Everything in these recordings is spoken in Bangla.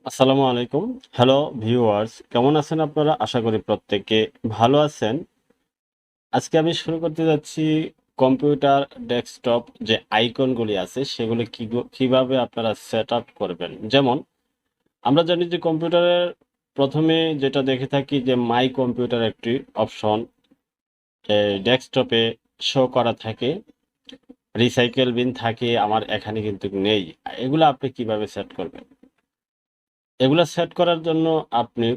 আসসালামু আলাইকুম। হ্যালো ভিউয়ার্স, কেমন আছেন আপনারা? আশা করি প্রত্যেকে ভালো আছেন। আজকে আমি শুরু করতে যাচ্ছি কম্পিউটার ডেস্কটপ যে আইকনগুলি আছে সেগুলো কিভাবে আপনারা সেটআপ করবেন। যেমন আমরা জানি যে কম্পিউটারের প্রথমে যেটা দেখে থাকি যে মাই কম্পিউটার একটি অপশন ডেস্কটপে শো করা থাকে, রিসাইকেল বিন থাকে, আমার এখানে কিন্তু নেই। এগুলো আপনি কিভাবে সেট করবেন? এগুলা সেট করার জন্য আপনি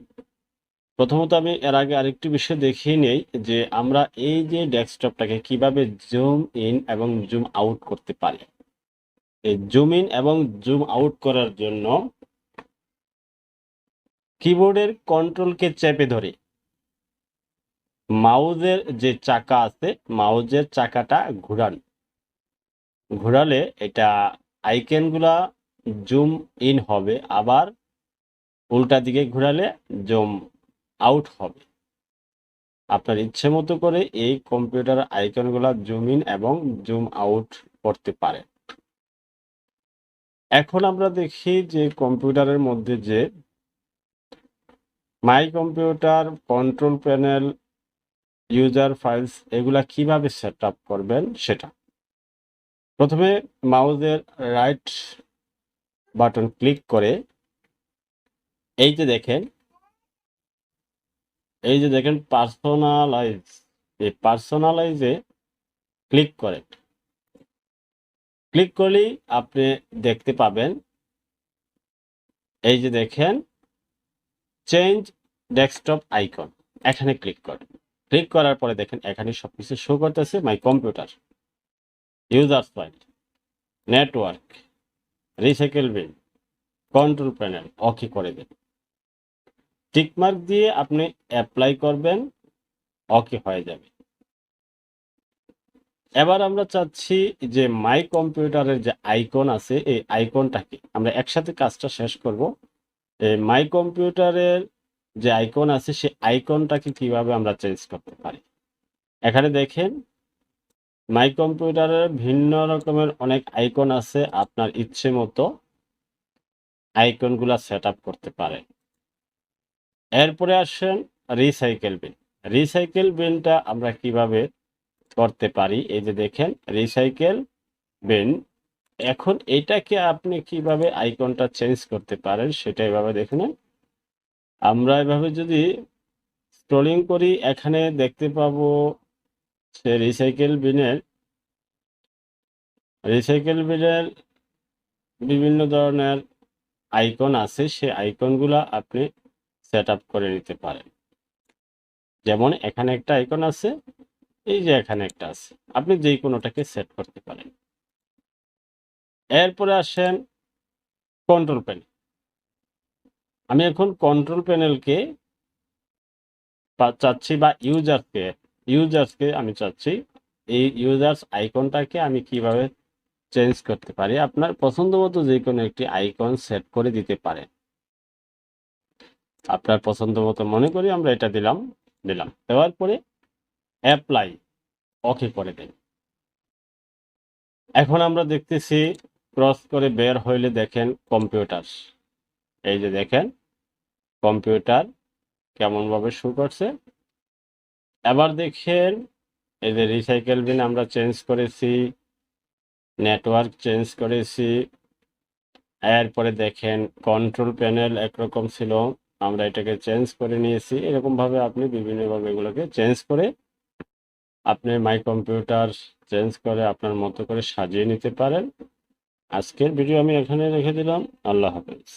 প্রথমত আমি এর আগে আরেকটি বিষয় দেখিয়ে নেই যে আমরা এই যে ডেস্কটপটাকে কিভাবে জুম ইন এবং জুম আউট করতে পারি। এই জুম ইন এবং জুম আউট করার জন্য কিবোর্ডের কন্ট্রোলকে চেপে ধরে মাউজের যে চাকা আছে মাউজের চাকাটা ঘোরালে এটা আইকনগুলা জুম ইন হবে, আবার উল্টা দিকে ঘোরালে জুম আউট হবে। আপনার ইচ্ছে মতো করে এই কম্পিউটার আইকনগুলো জুম ইন এবং জুম আউট করতে পারে। এখন আমরা দেখি যে কম্পিউটারের মধ্যে যে my computer, control panel, user files এগুলা কিভাবে সেট আপ করবেন সেটা। প্রথমে মাউসের রাইট বাটন ক্লিক করে এই যে দেখেন পার্সোনালাইজ, এই পার্সোনালাইজে ক্লিক করেন। ক্লিক করলেই আপনি দেখতে পাবেন এই যে দেখেন চেঞ্জ ডেস্কটপ আইকন, এখানে ক্লিক করেন। ক্লিক করার পরে দেখেন এখানে সবকিছু শো করতেছে my computer, user file, network, recycle bin, control panel okay করে দেন। টিকমার্ক দিয়ে আপনি অ্যাপ্লাই করবেন, ওকে হয়ে যাবে। এবার আমরা চাচ্ছি যে মাই কম্পিউটারের যে আইকন আছে এই আইকনটাকে আমরা একসাথে কাজটা শেষ করব। এই মাই কম্পিউটারের যে আইকন আছে সেই আইকনটাকে কিভাবে আমরা চেঞ্জ করতে পারি। এখানে দেখেন মাই কম্পিউটারের ভিন্ন রকমের অনেক আইকন আছে, আপনার ইচ্ছে মতো আইকনগুলা সেট আপ করতে পারে। এরপরে আসেন রিসাইকেল বিন। রিসাইকেল বিনটা আমরা কিভাবে করতে পারি, এই যে দেখেন রিসাইকেল বিন। এখন এটাকে আপনি কিভাবে আইকনটা চেঞ্জ করতে পারেন সেটা এভাবে দেখুন। আমরা এভাবে যদি স্ক্রলিং করি এখানে দেখতে পাবো সে রিসাইকেল বিনের বিভিন্ন ধরনের আইকন আছে, সেই আইকনগুলা আপনি সেট আপ করে নিতে পারেন। যেমন এখানে একটা আইকন আছে, এই যে এখানে একটা আছে, আপনি যে কোনোটাকে সেট করতে পারেন। এরপরে আসেন কন্ট্রোল প্যানেল। আমি এখন কন্ট্রোল প্যানেলকে চাচ্ছি বা ইউজার্সকে আমি চাচ্ছি এই ইউজার্স আইকনটাকে আমি কিভাবে চেঞ্জ করতে পারি। আপনার পছন্দ মতো যে কোনো একটি আইকন সেট করে দিতে পারেন। আপনার পছন্দ মতো মনে করি আমরা এটা দিলাম। দেওয়ার পরে অ্যাপ্লাই ওকে করে দেন। এখন আমরা দেখতেছি ক্রস করে বের হইলে দেখেন কম্পিউটার, এই যে দেখেন কম্পিউটার কেমনভাবে শো করছে। এবার দেখেন এই যে রিসাইকেল বিন আমরা চেঞ্জ করেছি, নেটওয়ার্ক চেঞ্জ করেছি। এরপরে দেখেন কন্ট্রোল প্যানেল একরকম ছিল, আমরা এটাকে চেঞ্জ করে নিয়েছি। এরকমভাবে আপনি বিভিন্নভাবে এগুলোকে চেঞ্জ করে আপনি মাই কম্পিউটার চেঞ্জ করে আপনার মতো করে সাজিয়ে নিতে পারেন। আজকের ভিডিও আমি এখানে রেখে দিলাম। আল্লাহ হাফেজ।